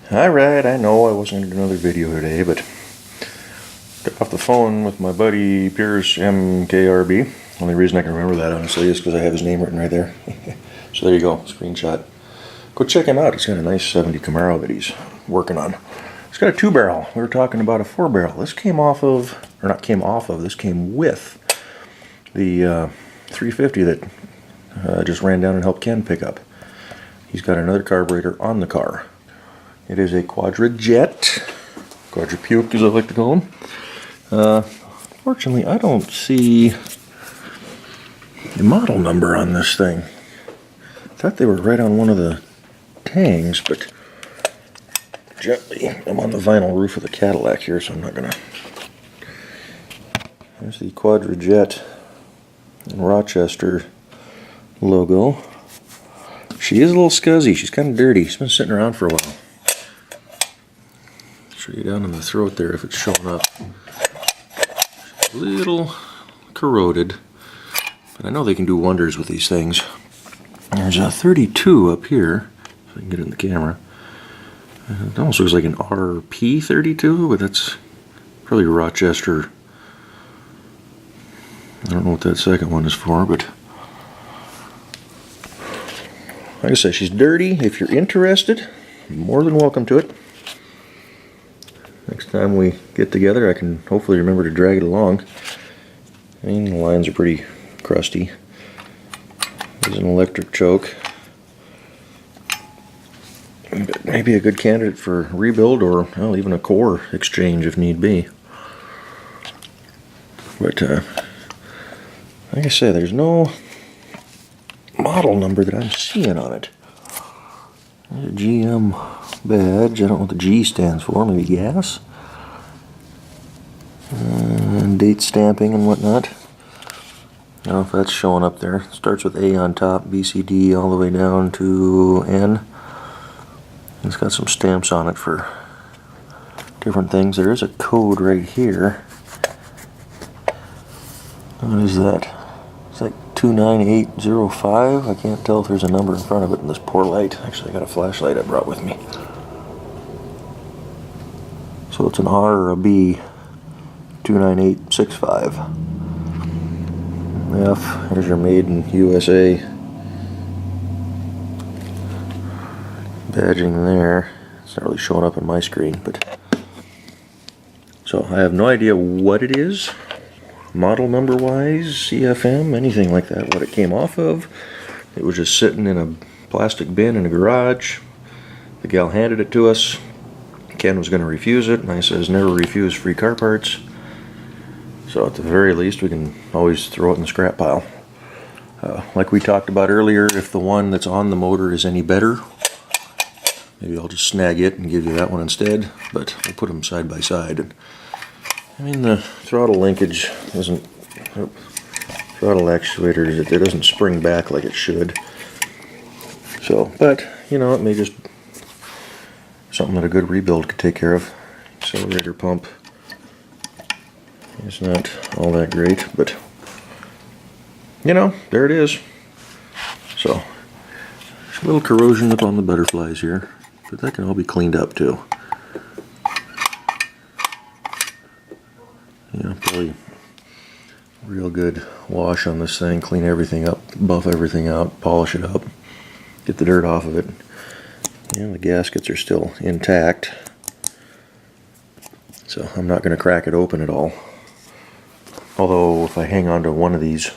Alright, I know I wasn't going to do another video today, but got off the phone with my buddy PIERCEMKRB. Only reason I can remember that, honestly, is because I have his name written right there. So there you go, screenshot. Go check him out. He's got a nice 70 Camaro that he's working on. He's got a 2-barrel. We were talking about a 4-barrel. This came off of, or not came off of, this came with the 350 that just ran down and helped Ken pick up. He's got another carburetor on the car. It is a Quadrajet, Quadrupuke as I like to call them. Fortunately, I don't see the model number on this thing. I thought they were right on one of the tangs, but gently, I'm on the vinyl roof of the Cadillac here, so I'm not gonna. There's the Quadrajet in Rochester logo. She is a little scuzzy. She's kind of dirty. She's been sitting around for a while. Show you down in the throat there if it's showing up. She's a little corroded, but I know they can do wonders with these things. There's a 32 up here, if I can get it in the camera. It almost looks like an RP 32, but that's probably Rochester. I don't know what that second one is for, but like I said, she's dirty. If you're interested, you're more than welcome to it. Next time we get together, I can hopefully remember to drag it along. I mean, the lines are pretty crusty. There's an electric choke. But maybe a good candidate for rebuild or, well, even a core exchange if need be. But, like I said, there's no model number that I'm seeing on it. There's a GM badge. I don't know what the G stands for. Maybe gas. And date stamping and whatnot. I don't know if that's showing up there. It starts with A on top, BCD all the way down to N. It's got some stamps on it for different things. There is a code right here. What is that? It's like 29805. I can't tell if there's a number in front of it in this poor light. Actually, I got a flashlight I brought with me. So it's an R or a B, 29865. F, there's your Made in USA badging there. It's not really showing up on my screen, but so I have no idea what it is. Model number wise, CFM, anything like that, what it came off of. It was just sitting in a plastic bin in a garage. The gal handed it to us. Ken was going to refuse it, and I says never refuse free car parts. So at the very least we can always throw it in the scrap pile. Like we talked about earlier, if the one that's on the motor is any better, maybe I'll just snag it and give you that one instead, but we'll put them side by side. And I mean, the throttle linkage isn't, throttle actuator, it doesn't spring back like it should. So, but, you know, it may just something that a good rebuild could take care of. Accelerator pump is not all that great, but, you know, there it is. So, there's a little corrosion up on the butterflies here, but that can all be cleaned up too. Yeah, probably real good wash on this thing, clean everything up, buff everything out, polish it up, get the dirt off of it. Yeah, the gaskets are still intact, so I'm not going to crack it open at all. Although if I hang on to one of these,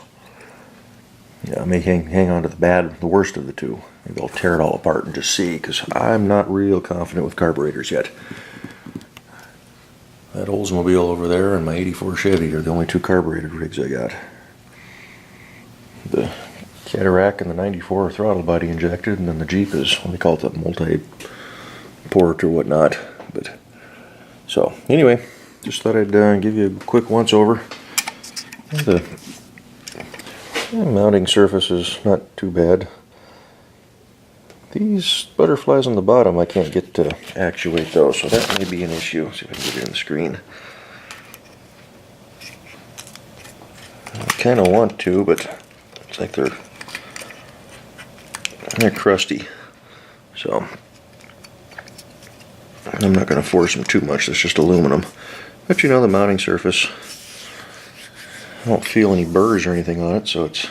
yeah, I may hang on to the worst of the two. Maybe I'll tear it all apart and just see, because I'm not real confident with carburetors yet. That Oldsmobile over there and my 84 Chevy are the only two carbureted rigs I got. The Cadillac and the 94 throttle body injected, and then the Jeep is, what they call it, the multi-port or whatnot. But so anyway, just thought I'd give you a quick once over. The mounting surface is not too bad. These butterflies on the bottom I can't get to actuate those, so that may be an issue. Let's see if I can get it in the screen. I kind of want to, but it's like they're crusty. So I'm not going to force them too much, that's just aluminum. But you know, the mounting surface, I don't feel any burrs or anything on it, so it's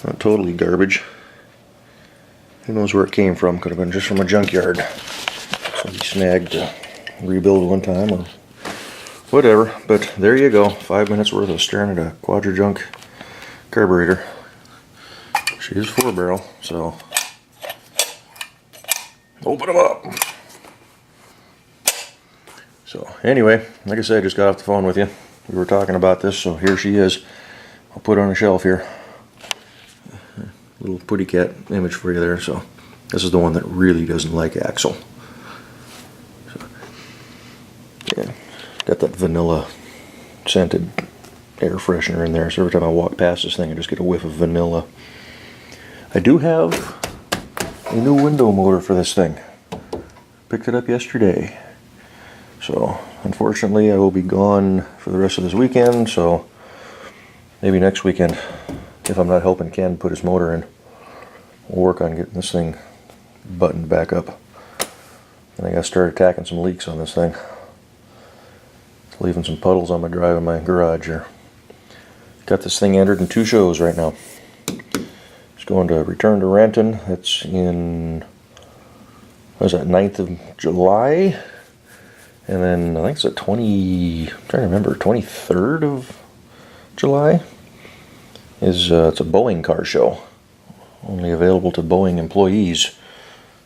not totally garbage. Who knows where it came from? Could have been just from a junkyard. Somebody snagged to rebuild one time or whatever. But there you go. 5 minutes worth of staring at a quadra-junk carburetor. She is 4-barrel, so open them up. So anyway, like I said, I just got off the phone with you. We were talking about this, so here she is. I'll put her on a shelf here. Little putty cat image for you there. So this is the one that really doesn't like Axle. So, yeah, got that vanilla scented air freshener in there, so every time I walk past this thing I just get a whiff of vanilla. I do have a new window motor for this thing. Picked it up yesterday. So unfortunately I will be gone for the rest of this weekend, so maybe next weekend, if I'm not helping Ken put his motor in, we'll work on getting this thing buttoned back up. And I gotta start attacking some leaks on this thing. It's leaving some puddles on my drive in my garage here. Got this thing entered in 2 shows right now. It's going to Return to Renton. It's in, what is that, 9th of July? And then I think it's the I'm trying to remember, 23rd of July is it's a Boeing car show, only available to Boeing employees.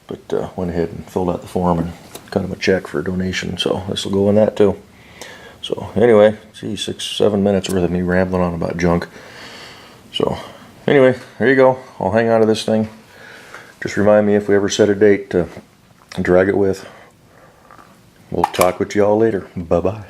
But went ahead and filled out the form and cut him a check for a donation, so this will go in that too. So anyway, see, 6-7 minutes worth of me rambling on about junk. So anyway, there you go. I'll hang on to this thing. Just remind me if we ever set a date to drag it with. We'll talk with you all later. Bye-bye.